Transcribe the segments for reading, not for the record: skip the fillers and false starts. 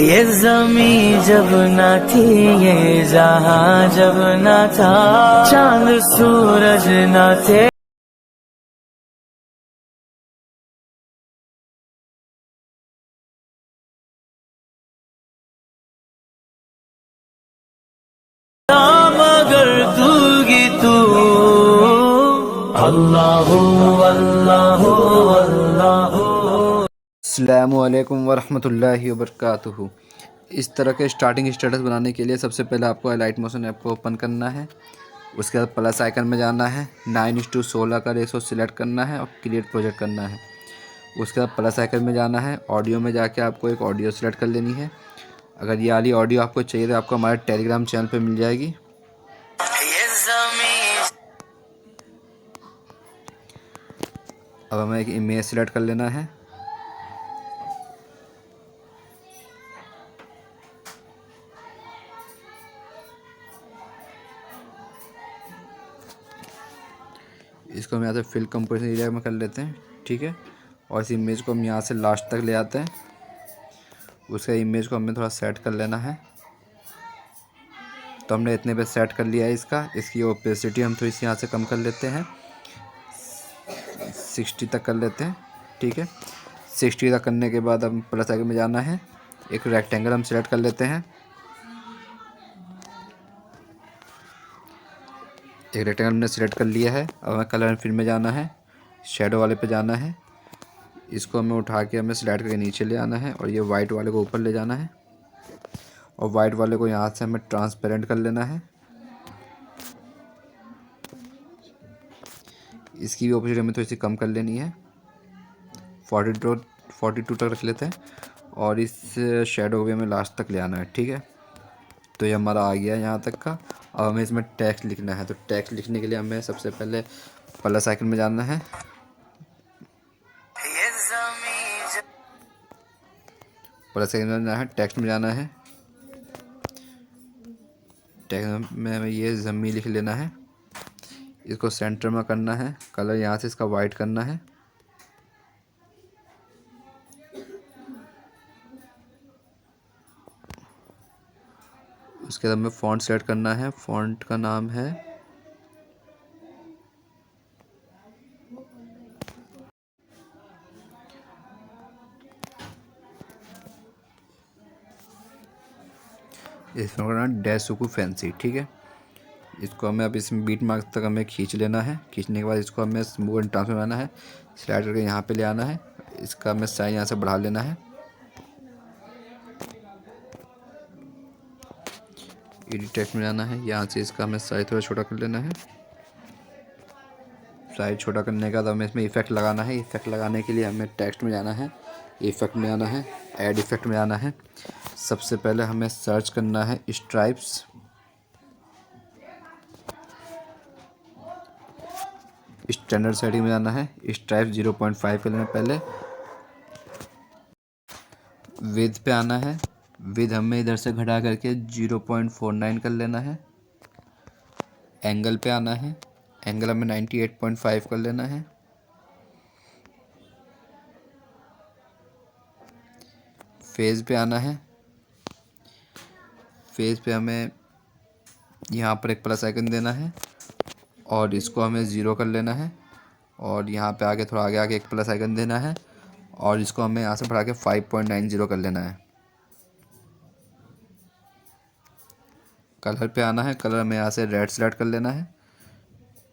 ये ज़मी जब न थी, ये जहां जब न था, चांद सूरज न थे, मगर तू की तू। अल्लाहु अल्लाहु अल्लाहु। अस्सलामुअलैकुम वरहमतुल्लाहि वबरकातुहू। इस तरह के स्टार्टिंग स्टेटस बनाने के लिए सबसे पहले आपको लाइट मोशन ऐप को ओपन करना है। उसके बाद प्लस आइकन में जाना है, 9:16 का रेशो सिलेक्ट करना है और क्रिएट प्रोजेक्ट करना है। उसके बाद प्लस आइकन में जाना है, ऑडियो में जाके आपको एक ऑडियो सेलेक्ट कर लेनी है। अगर ये वाली ऑडियो आपको चाहिए तो आपको हमारे टेलीग्राम चैनल पर मिल जाएगी। अब हमें एक इमेज सेलेक्ट कर लेना है। इसको हम यहाँ से फिल कंपोजिशन एरिया में कर लेते हैं, ठीक है। और इस इमेज को हम यहाँ से लास्ट तक ले आते हैं। उसके इमेज को हमें थोड़ा सेट कर लेना है। तो हमने इतने पे सेट कर लिया है इसकी ओपेसिटी हम थोड़ी सी यहाँ से कम कर लेते हैं, 60 तक कर लेते हैं, ठीक है। 60 तक करने के बाद हम प्लस आइकन में जाना है, एक रेक्टेंगल हम सेलेक्ट कर लेते हैं। एक रेक्टेंगल हमने सेलेक्ट कर लिया है। अब हमें कलर एंड फिल में जाना है, शेडो वाले पे जाना है। इसको हमें उठा के हमें स्लाइड करके नीचे ले आना है और ये वाइट वाले को ऊपर ले जाना है। और वाइट वाले को यहाँ से हमें ट्रांसपेरेंट कर लेना है। इसकी भी ओपेसिटी हमें थोड़ी सी कम कर लेनी है, 42 तक रख लेते हैं। और इस शेडो को भी हमें लास्ट तक ले आना है, ठीक है। तो ये हमारा आ गया है यहाँ तक का। अब हमें इसमें टेक्स्ट लिखना है। तो टेक्स्ट लिखने के लिए हमें सबसे पहले प्लस आइकन में जाना है। प्लस आइकन में जाना है, टेक्स्ट में जाना है। टेक्स्ट में हमें ये ज़मी लिख लेना है। इसको सेंटर में करना है, कलर यहाँ से इसका वाइट करना है। उसके बाद हमें फ़ॉन्ट सेलेक्ट करना है। फ़ॉन्ट का नाम है इसमें करना डेसुकू फैंसी, ठीक है। इसको हमें अब इसमें बीट मार्क तक हमें खींच लेना है। खींचने के बाद इसको हमें स्मूथ एंड ट्रांसफर बनाना है, स्लाइड करके यहाँ पे ले आना है। इसका हमें साइज यहाँ से बढ़ा लेना है। एडिट टेक्स्ट में जाना है, यहाँ से इसका हमें साइज थोड़ा छोटा कर लेना है। साइज छोटा करने के बाद हमें इसमें इफेक्ट लगाना है। इफेक्ट लगाने के लिए हमें टेक्स्ट में जाना है, इफेक्ट में आना है, ऐड इफेक्ट में आना है। सबसे पहले हमें सर्च करना है स्ट्राइप्स। स्टैंडर्ड सेटिंग में जाना है, स्ट्राइप्स 0.5 कर लेना पहले। विद पे आना है, विद हमें इधर से घटा करके 0.49 कर लेना है। एंगल पे आना है, एंगल हमें 98.5 कर लेना है। फेज पे आना है, फेज पे हमें यहाँ पर एक प्लस आइकन देना है और इसको हमें 0 कर लेना है। और यहाँ पे आगे थोड़ा आगे आगे एक प्लस आइकन देना है और इसको हमें यहाँ से बढ़ा के 5.90 कर लेना है। कलर पे आना है, कलर हमें यहाँ से रेड सेलेक्ट कर लेना है।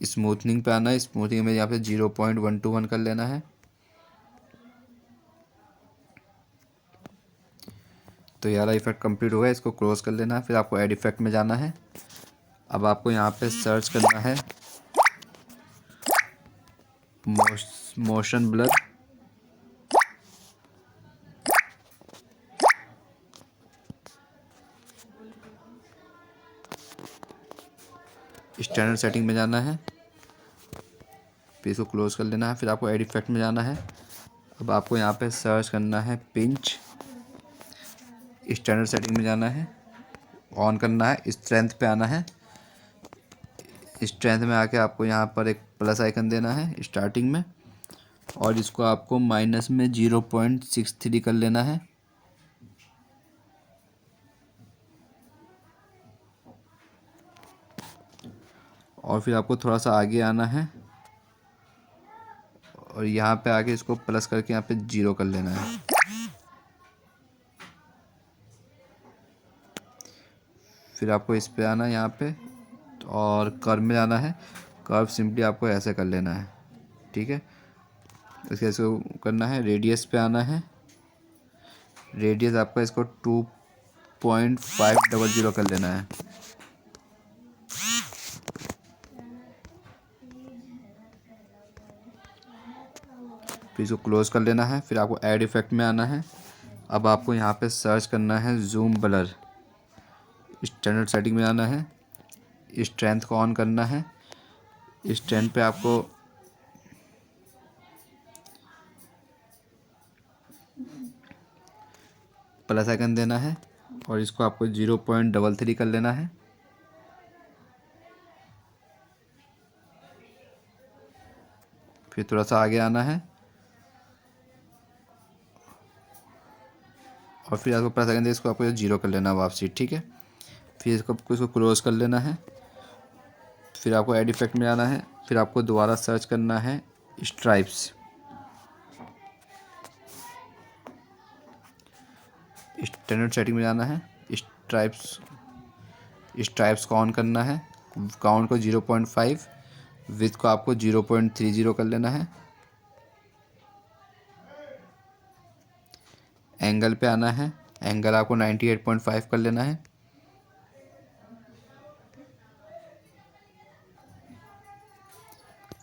स्मूथनिंग पे आना है, स्मूथनिंग में यहाँ पे 0.121 कर लेना है। तो यार इफेक्ट कंप्लीट हो गया, इसको क्लोज कर लेना है। फिर आपको ऐड इफेक्ट में जाना है। अब आपको यहाँ पे सर्च करना है मोशन ब्लर। स्टैंडर्ड सेटिंग में जाना है, फिर इसको क्लोज कर लेना है। फिर आपको ऐड इफेक्ट में जाना है। अब आपको यहाँ पे सर्च करना है पिंच। स्टैंडर्ड सेटिंग में जाना है, ऑन करना है, स्ट्रेंथ पे आना है। स्ट्रेंथ में आके आपको यहाँ पर एक प्लस आइकन देना है स्टार्टिंग में, और इसको आपको माइनस में 0.63 कर लेना है। और फिर आपको थोड़ा सा आगे आना है और यहाँ पे आके इसको प्लस करके यहाँ पे 0 कर लेना है। फिर आपको इस पे आना है यहाँ पे और कर्व में जाना है। कर्व सिंपली आपको ऐसे कर लेना है, ठीक है। इसके इसको करना है, रेडियस पे आना है। रेडियस आपका इसको 2.500 कर लेना है। फिर इसको क्लोज कर लेना है। फिर आपको ऐड इफेक्ट में आना है। अब आपको यहाँ पे सर्च करना है जूम ब्लर। स्टैंडर्ड सेटिंग में आना है, स्ट्रेंथ को ऑन करना है। स्ट्रेंथ पे आपको प्लस आइकन देना है और इसको आपको 0.33 कर लेना है। फिर थोड़ा सा आगे आना है और फिर आपको प्लस आइकन दे इसको आपको 0 कर लेना है वापसी, ठीक है। फिर इसको क्लोज कर लेना है। फिर आपको ऐड इफेक्ट में आना है। फिर आपको दोबारा सर्च करना है स्ट्राइप्स। स्टैंडर्ड सेटिंग में जाना है, स्ट्राइप्स को ऑन करना है। काउंट को 0.5, विथ को आपको 0.30 कर लेना है। एंगल पे आना है, एंगल आपको 98.5 कर लेना है।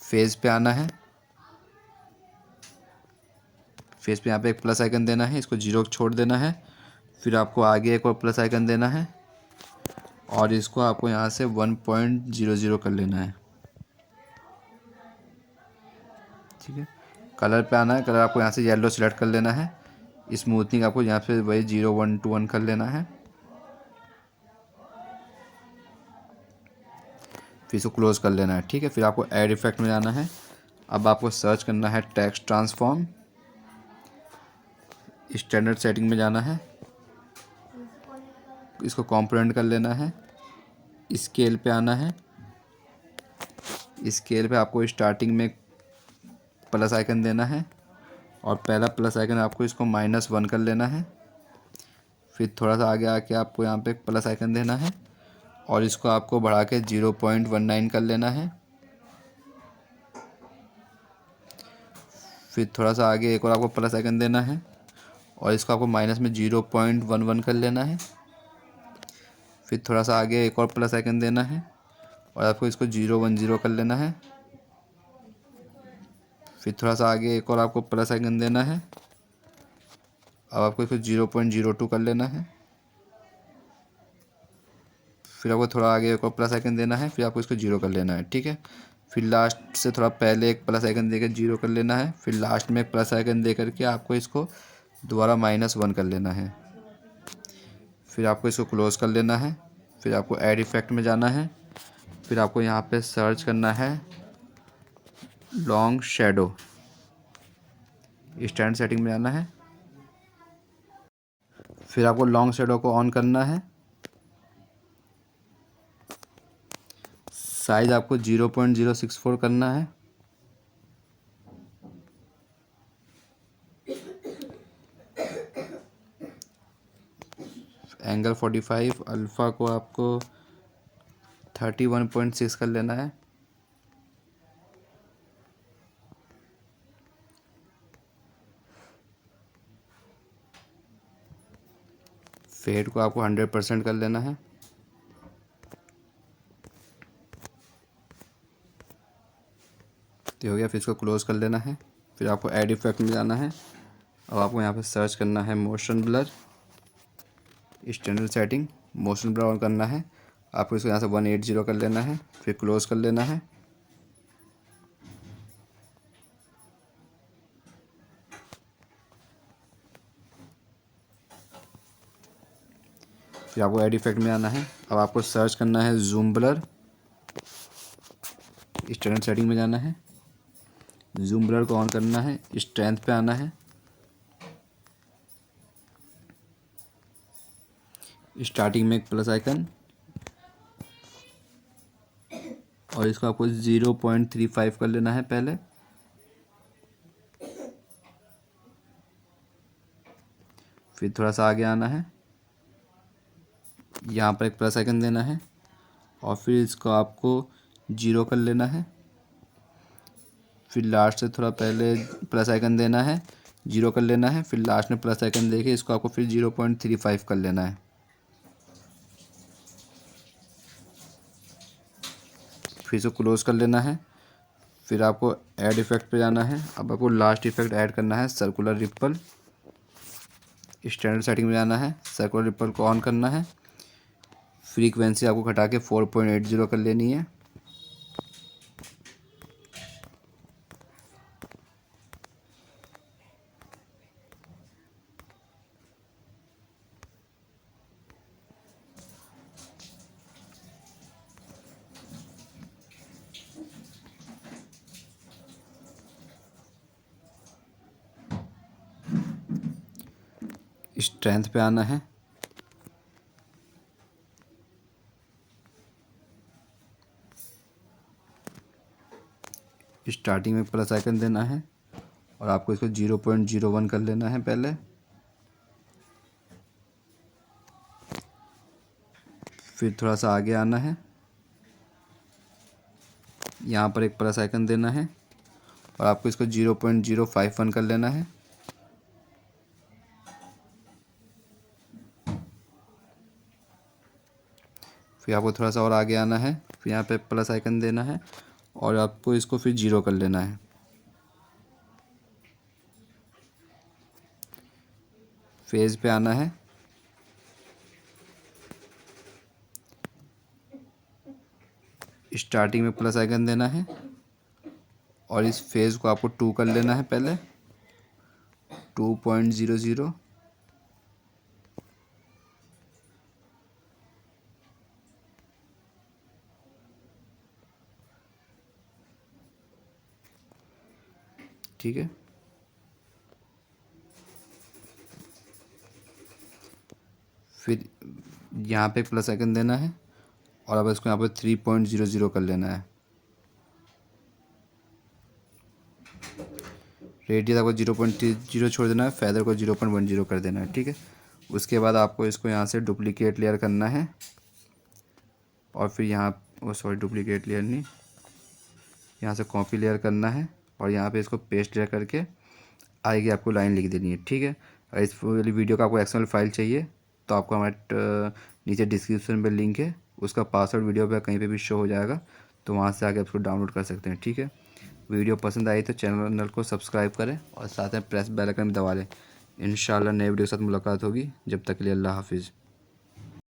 फेज पे आना है, फेज पे यहाँ पे एक प्लस आइकन देना है, इसको 0 छोड़ देना है। फिर आपको आगे एक और प्लस आइकन देना है और इसको आपको यहाँ से 1.00 कर लेना है, ठीक है। कलर पे आना है, कलर आपको यहाँ से येलो सिलेक्ट कर लेना है। स्मूथनिंग आपको यहाँ पे वही 0.1 कर लेना है। फिर इसको क्लोज कर लेना है, ठीक है। फिर आपको ऐड इफेक्ट में जाना है। अब आपको सर्च करना है टेक्स्ट ट्रांसफॉर्म। स्टैंडर्ड सेटिंग में जाना है, इसको कंपोनेंट कर लेना है। स्केल पे आना है, स्केल पे आपको स्टार्टिंग में प्लस आइकन देना है और पहला प्लस आइकन आपको इसको -1 कर लेना है। फिर थोड़ा सा आगे आके आपको यहाँ पे एक प्लस आइकन देना है और इसको आपको बढ़ा के 0.19 कर लेना है। फिर थोड़ा सा आगे एक और आपको प्लस आइकन देना है और इसको आपको माइनस में 0.11 कर लेना है। फिर थोड़ा सा आगे एक और प्लस आइकन देना है और आपको इसको 0.10 कर लेना है। फिर थोड़ा सा आगे एक और आपको प्लस आइकन देना है, अब आपको इसको 0.02 कर लेना है। फिर आपको थोड़ा आगे एक और प्लस आइकन देना है, फिर आपको इसको 0 कर लेना है, ठीक है। फिर लास्ट से थोड़ा पहले एक प्लस आइकन देकर 0 कर लेना है। फिर लास्ट में एक प्लस आइकन दे करके आपको इसको दोबारा -1 कर लेना है। फिर आपको इसको क्लोज कर लेना है। फिर आपको ऐड इफेक्ट में जाना है। फिर आपको यहाँ पे सर्च करना है लॉन्ग शेडो। स्टैंड सेटिंग में जाना है। फिर आपको लॉन्ग शेडो को ऑन करना है। साइज आपको 0.064 करना है। एंगल 45, अल्फ़ा को आपको 31.6 कर लेना है। फेड को आपको 100% कर लेना है। तो हो गया। फिर इसको क्लोज कर लेना है। फिर आपको ऐड इफेक्ट में जाना है। अब आपको यहाँ पे सर्च करना है motion blur. Standard setting, motion blur on करना है। आपको इसको यहाँ से 180 कर लेना है। फिर क्लोज कर लेना है। फिर आपको ऐड इफेक्ट में आना है। अब आपको सर्च करना है जूम ब्लर। स्टैंडर्ड सेटिंग में जाना है, जूम ब्लर को ऑन करना है, स्ट्रेंथ पे आना है, स्टार्टिंग में एक प्लस आइकन और इसको आपको 0.35 कर लेना है पहले। फिर थोड़ा सा आगे आना है, यहाँ पर एक प्लस आइकन देना है और फिर इसको आपको 0 कर लेना है। फिर लास्ट से थोड़ा पहले प्लस आइकन देना है, 0 कर लेना है। फिर लास्ट में प्लस आइकन देके इसको आपको फिर 0.35 कर लेना है। फिर इसको क्लोज कर लेना है। फिर आपको ऐड इफेक्ट पे जाना है। अब आपको लास्ट इफेक्ट ऐड करना है, सर्कुलर रिपल। स्टैंडर्ड सेटिंग में जाना है, सर्कुलर रिपल को ऑन करना है। फ्रीक्वेंसी आपको घटा के 4.80 कर लेनी है। स्ट्रेंथ पे आना है, स्टार्टिंग में प्लस आइकन देना है और आपको इसको 0.01 कर लेना है पहले। फिर थोड़ा सा आगे आना है, यहाँ पर एक प्लस आइकन देना है और आपको इसको 0.051 कर लेना है। फिर आपको थोड़ा सा और आगे आना है, फिर यहाँ पे प्लस आइकन देना है और आपको इसको फिर 0 कर लेना है। फेज पे आना है, स्टार्टिंग में प्लस आइकन देना है और इस फेज को आपको 2 कर लेना है पहले, 2.00। ठीक है। फिर यहाँ पे प्लस आइकन देना है और अब इसको यहाँ पे 3.00 कर लेना है। रेडियस आपको 0.0 छोड़ देना है, फेदर को 0.10 कर देना है। ठीक है। उसके बाद आपको इसको यहाँ से डुप्लीकेट लेयर करना है और फिर यहाँ सॉरी डुप्लीकेट लेयर नहीं, यहाँ से कॉपी लेयर करना है और यहाँ पे इसको पेस्ट लेयर करके आएगी आपको लाइन लिख देनी है। ठीक है। और इस वाली वीडियो का आपको एक्सएमएल फाइल चाहिए तो आपको हमारे नीचे डिस्क्रिप्शन में लिंक है, उसका पासवर्ड वीडियो पे कहीं पे भी शो हो जाएगा, तो वहाँ से आके उसको डाउनलोड कर सकते हैं। ठीक है। वीडियो पसंद आई तो चैनल को सब्सक्राइब करें और साथ में प्रेस बेल आइकन दबा लें। इंशाल्लाह नए वीडियो के साथ मुलाकात होगी। जब तक के लिए अल्लाह हाफिज़।